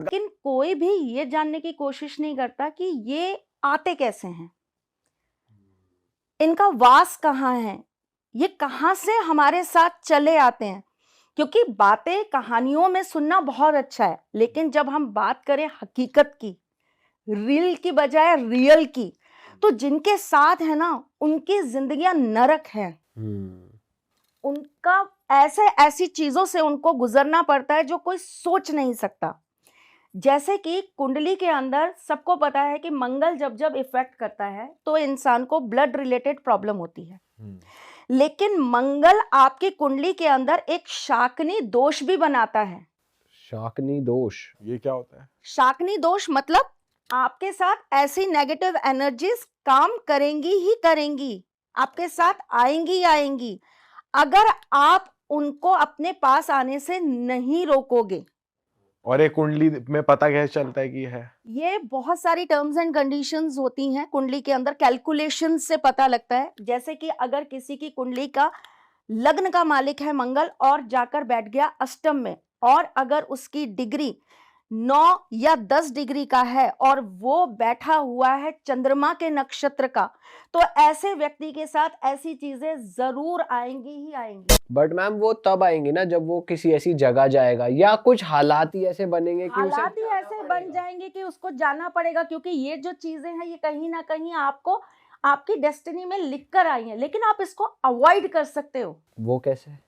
लेकिन कोई भी ये जानने की कोशिश नहीं करता कि ये आते कैसे हैं, इनका वास कहाँ है, ये कहाँ से हमारे साथ चले आते हैं। क्योंकि बातें कहानियों में सुनना बहुत अच्छा है, लेकिन जब हम बात करें हकीकत की, रील की बजाय रियल की, तो जिनके साथ है ना, उनकी जिंदगियां नरक हैं। उनका ऐसे ऐसी चीजों से उनको गुजरना पड़ता है जो कोई सोच नहीं सकता। जैसे कि कुंडली के अंदर सबको पता है कि मंगल जब जब इफेक्ट करता है तो इंसान को ब्लड रिलेटेड प्रॉब्लम होती है। लेकिन मंगल आपकी कुंडली के अंदर एक शाकनी दोष भी बनाता है। शाकनी दोष, ये क्या होता है? शाकनी दोष मतलब आपके साथ ऐसी नेगेटिव एनर्जीज काम करेंगी ही करेंगी, आपके साथ आएंगी ही आएंगी, अगर आप उनको अपने पास आने से नहीं रोकोगे। और एक कुंडली में पता कैसे चलता है कि है? ये बहुत सारी टर्म्स एंड कंडीशंस होती हैं कुंडली के अंदर, कैलकुलेशन से पता लगता है। जैसे कि अगर किसी की कुंडली का लग्न का मालिक है मंगल और जाकर बैठ गया अष्टम में, और अगर उसकी डिग्री 9 या 10 डिग्री का है और वो बैठा हुआ है चंद्रमा के नक्षत्र का, तो ऐसे व्यक्ति के साथ ऐसी चीजें जरूर आएंगी ही आएंगी। बट मैम वो तब आएंगी ना जब वो किसी ऐसी जगह जाएगा, या कुछ हालात ही ऐसे बनेंगे कि उसे हालात ही ऐसे बन जाएंगे कि उसको जाना पड़ेगा। क्योंकि ये जो चीजें हैं ये कहीं ना कहीं आपको आपकी डेस्टिनी में लिख कर आई हैं, लेकिन आप इसको अवॉइड कर सकते हो। वो कैसे?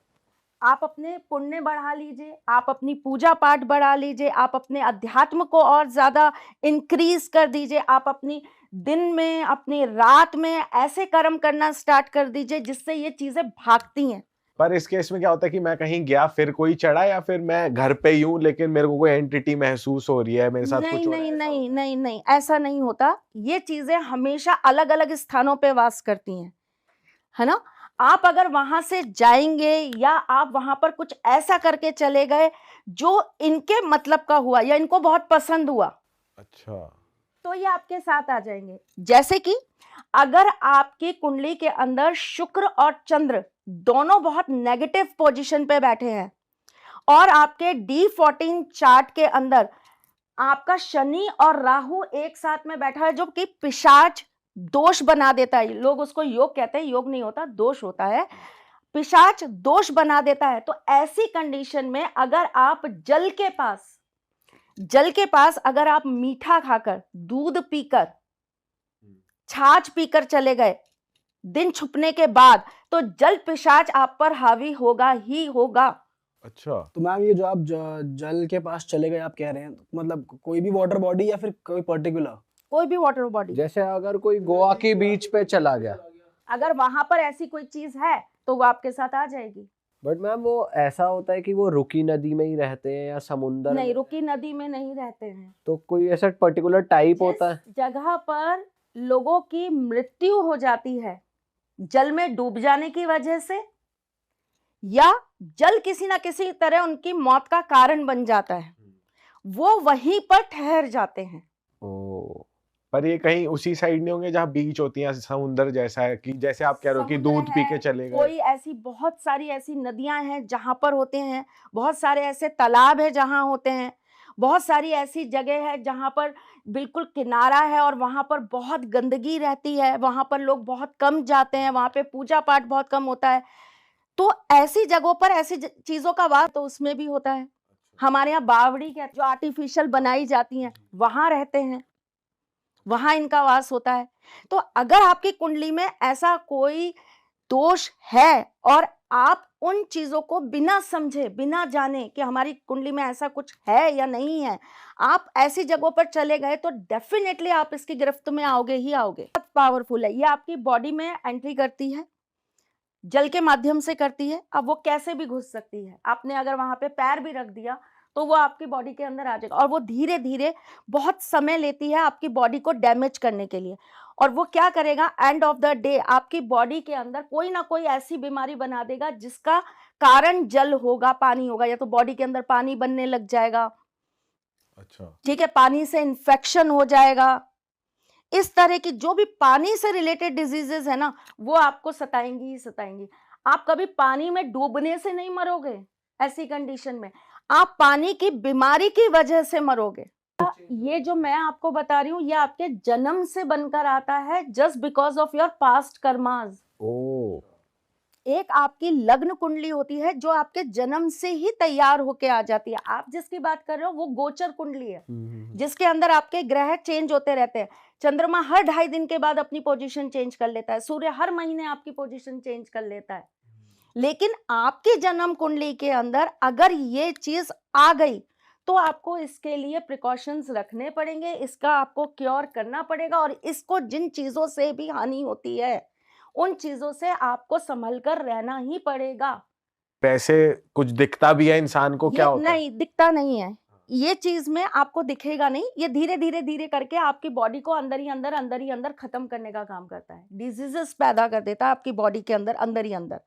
आप अपने पुण्य बढ़ा लीजिए, आप अपनी पूजा पाठ बढ़ा लीजिए, आप अपने अध्यात्म को और ज्यादा इंक्रीज कर दीजिए, आप अपनी दिन में अपनी रात में ऐसे कर्म करना स्टार्ट कर दीजिए जिससे ये चीजें भागती हैं। पर इस केस में क्या होता है कि मैं कहीं गया फिर कोई चढ़ा, या फिर मैं घर पे ही हूँ लेकिन मेरे को कोई एंटिटी महसूस हो रही है, मेरे साथ नहीं कुछ हो रहा नहीं है? नहीं नहीं नहीं, ऐसा नहीं होता। ये चीजें हमेशा अलग अलग स्थानों पे वास करती हैं, है ना। आप अगर वहां से जाएंगे या आप वहां पर कुछ ऐसा करके चले गए जो इनके मतलब का हुआ या इनको बहुत पसंद हुआ, अच्छा। तो ये आपके साथ आ जाएंगे। जैसे कि अगर आपकी कुंडली के अंदर शुक्र और चंद्र दोनों बहुत नेगेटिव पोजीशन पे बैठे हैं और आपके D14 चार्ट के अंदर आपका शनि और राहु एक साथ में बैठा है, जो कि पिशाच दोष बना देता है। लोग उसको योग कहते हैं, योग नहीं होता, दोष होता है। पिशाच दोष बना देता है। तो ऐसी कंडीशन में अगर आप जल के पास अगर आप मीठा खाकर, दूध पीकर, छाछ पीकर चले गए दिन छुपने के बाद, तो जल पिशाच आप पर हावी होगा ही होगा। अच्छा। तो मैम ये जो आप जल के पास चले गए आप कह रहे हैं, मतलब कोई भी वाटर बॉडी या फिर कोई पर्टिकुलर? कोई भी वाटर बॉडी। जैसे अगर कोई गोवा की बीच पे चला गया, अगर वहां पर ऐसी कोई चीज है तो वो आपके साथ आ जाएगी। बट मैम वो ऐसा होता है कि वो रुकी नदी में ही रहते हैं या समुंदर नहीं, में? रुकी नदी में नहीं रहते हैं। तो कोई ऐसा पर्टिकुलर टाइप होता है? जिस जगह पर लोगों की मृत्यु हो जाती है जल में डूब जाने की वजह से, या जल किसी ना किसी तरह उनकी मौत का कारण बन जाता है, वो वहीं पर ठहर जाते हैं। ओ, पर ये कहीं उसी साइड नहीं होंगे जहाँ बीच होती है, समुंदर जैसा है कि जैसे आप कह रहे हो कि समुद्र दूध पी है, के चले गए? कोई ऐसी बहुत सारी ऐसी नदियां हैं जहां पर होते हैं, बहुत सारे ऐसे तालाब है जहां होते हैं, बहुत सारी ऐसी जगह है जहां पर बिल्कुल किनारा है और वहां पर बहुत गंदगी रहती है, वहां पर लोग बहुत कम जाते हैं, वहां पे पूजा पाठ बहुत कम होता है। तो ऐसी जगहों पर ऐसी चीजों का वास तो उसमें भी होता है। हमारे यहाँ बावड़ी क्या जो आर्टिफिशियल बनाई जाती हैं वहां रहते हैं, वहां इनका वास होता है। तो अगर आपकी कुंडली में ऐसा कोई दोष है और आप उन चीजों को बिना समझे बिना जाने कि हमारी कुंडली में ऐसा कुछ है या नहीं है, आप ऐसी जगहों पर चले गए, तो डेफिनेटली आप इसकी गिरफ्त में आओगे ही आओगे। बहुत पावरफुल है, ये आपकी बॉडी में एंट्री करती है, जल के माध्यम से करती है। अब वो कैसे भी घुस सकती है, आपने अगर वहां पे पैर भी रख दिया तो वो आपकी बॉडी के अंदर आ जाएगा, और वो धीरे धीरे बहुत समय लेती है आपकी बॉडी को डैमेज करने के लिए। और वो क्या करेगा, एंड ऑफ द डे आपकी बॉडी के अंदर कोई ना कोई ऐसी बीमारी बना देगा जिसका कारण जल होगा, पानी होगा, या तो बॉडी के अंदर पानी बनने लग जाएगा, अच्छा। ठीक है, पानी से इन्फेक्शन हो जाएगा। इस तरह की जो भी पानी से रिलेटेड डिजीजेस है ना, वो आपको सताएंगी ही सताएंगी। आप कभी पानी में डूबने से नहीं मरोगे ऐसी कंडीशन में, आप पानी की बीमारी की वजह से मरोगे। ये जो मैं आपको बता रही हूँ ये आपके जन्म से बनकर आता है, just because of your past karmas. ओ एक आपकी लग्न कुंडली होती है जो आपके जन्म से ही तैयार होके आ जाती है। आप जिसकी बात कर रहे हो वो गोचर कुंडली है, जिसके अंदर आपके ग्रह चेंज होते रहते हैं। चंद्रमा हर 2.5 दिन के बाद अपनी पोजीशन चेंज कर लेता है, सूर्य हर महीने आपकी पोजीशन चेंज कर लेता है। लेकिन आपकी जन्म कुंडली के अंदर अगर ये चीज आ गई तो आपको इसके लिए प्रिकॉशंस रखने पड़ेंगे, इसका आपको क्योर करना पड़ेगा। और इसको जिन चीजों से भी हानि होती है उन चीजों से आपको संभल कर रहना ही पड़ेगा। पैसे कुछ दिखता भी है इंसान को, क्या ये होता है? नहीं दिखता नहीं है, ये चीज में आपको दिखेगा नहीं, ये धीरे धीरे धीरे करके आपकी बॉडी को अंदर ही अंदर खत्म करने का काम करता है। डिजीजेस पैदा कर देता है आपकी बॉडी के अंदर ही अंदर,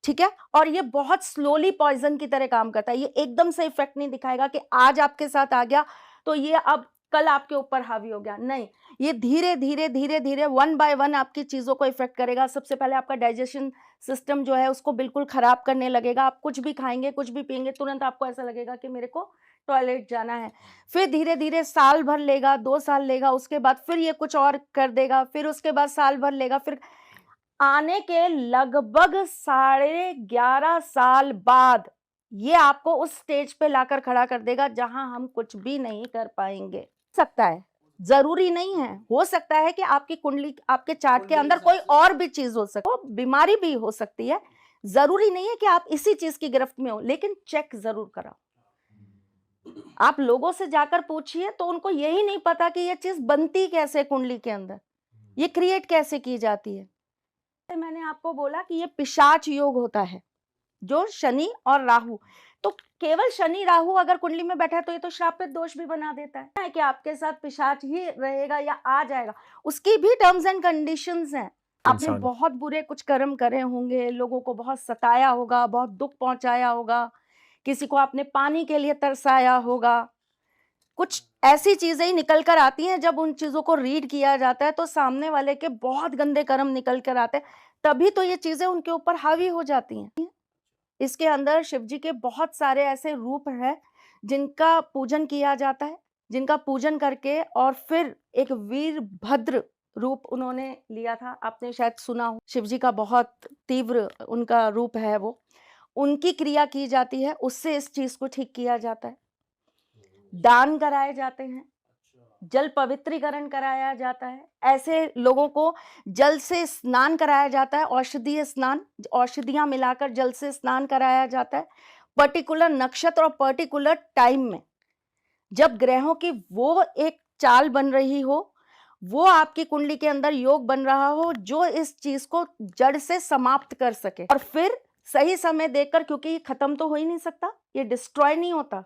ठीक है। और ये बहुत स्लोली पॉइजन की तरह काम करता है। ये एकदम से इफेक्ट नहीं दिखाएगा कि आज आपके साथ आ गया तो ये अब कल आपके ऊपर हावी हो गया, नहीं। ये धीरे धीरे 1 बाय 1 आपकी चीजों को इफेक्ट करेगा। सबसे पहले आपका डाइजेशन सिस्टम जो है उसको बिल्कुल खराब करने लगेगा। आप कुछ भी खाएंगे कुछ भी पिएंगे तुरंत आपको ऐसा लगेगा कि मेरे को टॉयलेट जाना है। फिर धीरे धीरे साल भर लेगा, 2 साल लेगा, उसके बाद फिर ये कुछ और कर देगा, फिर उसके बाद साल भर लेगा, फिर आने के लगभग 11.5 साल बाद ये आपको उस स्टेज पे लाकर खड़ा कर देगा जहां हम कुछ भी नहीं कर पाएंगे। सकता है, जरूरी नहीं है, हो सकता है कि आपकी कुंडली आपके चार्ट के अंदर कोई और भी चीज हो सकती है, बीमारी भी हो सकती है। जरूरी नहीं है कि आप इसी चीज की गिरफ्त में हो, लेकिन चेक जरूर कराओ। आप लोगों से जाकर पूछिए तो उनको यही नहीं पता कि ये चीज बनती कैसे कुंडली के अंदर, ये क्रिएट कैसे की जाती है। मैंने आपको बोला कि ये पिशाच योग होता है जो शनि और राहु, तो केवल शनि राहु अगर कुंडली में बैठा है तो ये तो श्रापित दोष भी बना देता है कि आपके साथ पिशाच ही रहेगा या आ जाएगा। उसकी भी टर्म्स एंड कंडीशंस हैं। आपने बहुत बुरे कुछ कर्म करे होंगे, लोगों को बहुत सताया होगा, बहुत दुख पहुंचाया होगा, किसी को आपने पानी के लिए तरसाया होगा। कुछ ऐसी चीजें ही निकल कर आती हैं, जब उन चीजों को रीड किया जाता है तो सामने वाले के बहुत गंदे कर्म निकल कर आते हैं, तभी तो ये चीजें उनके ऊपर हावी हो जाती हैं। इसके अंदर शिव जी के बहुत सारे ऐसे रूप हैं जिनका पूजन किया जाता है, जिनका पूजन करके और फिर एक वीरभद्र रूप उन्होंने लिया था, आपने शायद सुना हो। शिव जी का बहुत तीव्र उनका रूप है, वो उनकी क्रिया की जाती है, उससे इस चीज को ठीक किया जाता है। दान कराए जाते हैं, जल पवित्रीकरण कराया जाता है, ऐसे लोगों को जल से स्नान कराया जाता है, औषधीय स्नान, औषधियां मिलाकर जल से स्नान कराया जाता है। पर्टिकुलर नक्षत्र और पर्टिकुलर टाइम में जब ग्रहों की वो एक चाल बन रही हो, वो आपकी कुंडली के अंदर योग बन रहा हो जो इस चीज को जड़ से समाप्त कर सके, और फिर सही समय देखकर, क्योंकि ये खत्म तो हो ही नहीं सकता, ये डिस्ट्रॉय नहीं होता।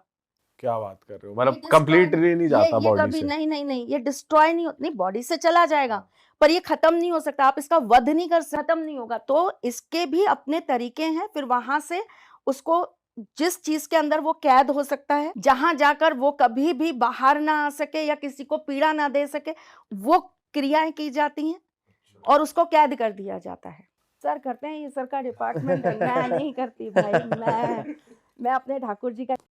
क्या बात कर रहे हो, मतलब कंप्लीटली नहीं जाता ये बॉडी कभी से? नहीं, ये डिस्ट्रॉय नहीं बॉडी से चला जाएगा पर ये खत्म नहीं हो सकता, आप इसका वध नहीं कर सकते, खत्म नहीं होगा। तो इसके भी अपने तरीके हैं, फिर वहां से उसको जिस चीज के अंदर वो कैद हो सकता है, जहां जाकर वो कभी भी बाहर ना आ सके या किसी को पीड़ा ना दे सके, वो क्रियाएं की जाती हैं और उसको कैद कर दिया जाता है। सर करते हैं, ये सर का डिपार्टमेंट है, मैं नहीं करती भाई। मैं अपने ठाकुर जी का